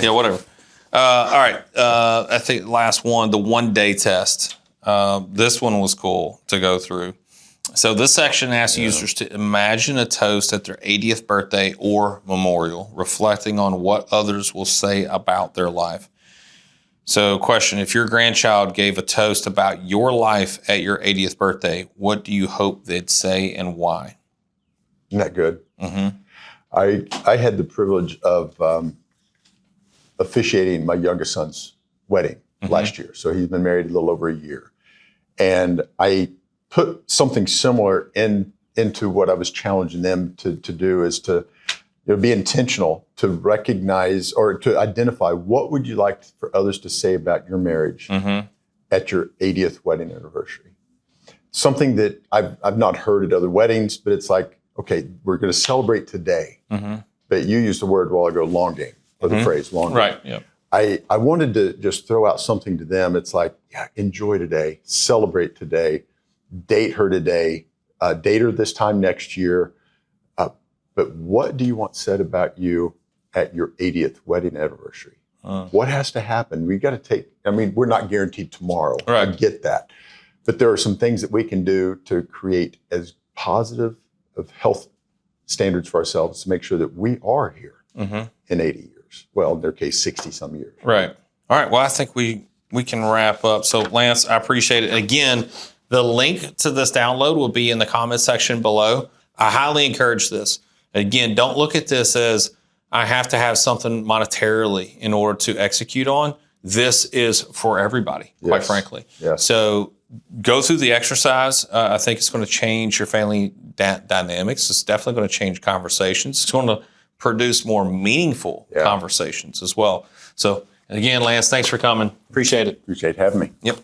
Yeah, whatever. All right. I think last one, the 1-day test. This one was cool to go through. So this section asks users to imagine a toast at their 80th birthday or memorial, reflecting on what others will say about their life. So question, if your grandchild gave a toast about your life at your 80th birthday, what do you hope they'd say and why? Isn't that good? I had the privilege of officiating my youngest son's wedding last year. So he's been married a little over a year. And I put something similar into what I was challenging them to do, is to be intentional, to recognize or to identify what would you like for others to say about your marriage at your 80th wedding anniversary. Something that I've not heard at other weddings, but it's like, okay, we're going to celebrate today. But you used the word a while ago, long game, or the phrase long game. I wanted to just throw out something to them. It's like, enjoy today, celebrate today. Date her today, date her this time next year. But what do you want said about you at your 80th wedding anniversary? What has to happen? We got to we're not guaranteed tomorrow. I get that. But there are some things that we can do to create as positive of health standards for ourselves to make sure that we are here in 80 years. Well, in their case, 60 some years. Right. All right. Well, I think we can wrap up. So Lance, I appreciate it. Again, the link to this download will be in the comment section below. I highly encourage this. Again, don't look at this as I have to have something monetarily in order to execute on. This is for everybody, quite frankly. So go through the exercise. I think it's going to change your family dynamics. It's definitely going to change conversations. It's going to produce more meaningful conversations as well. So again, Lance, thanks for coming. Appreciate it. Appreciate having me. Yep.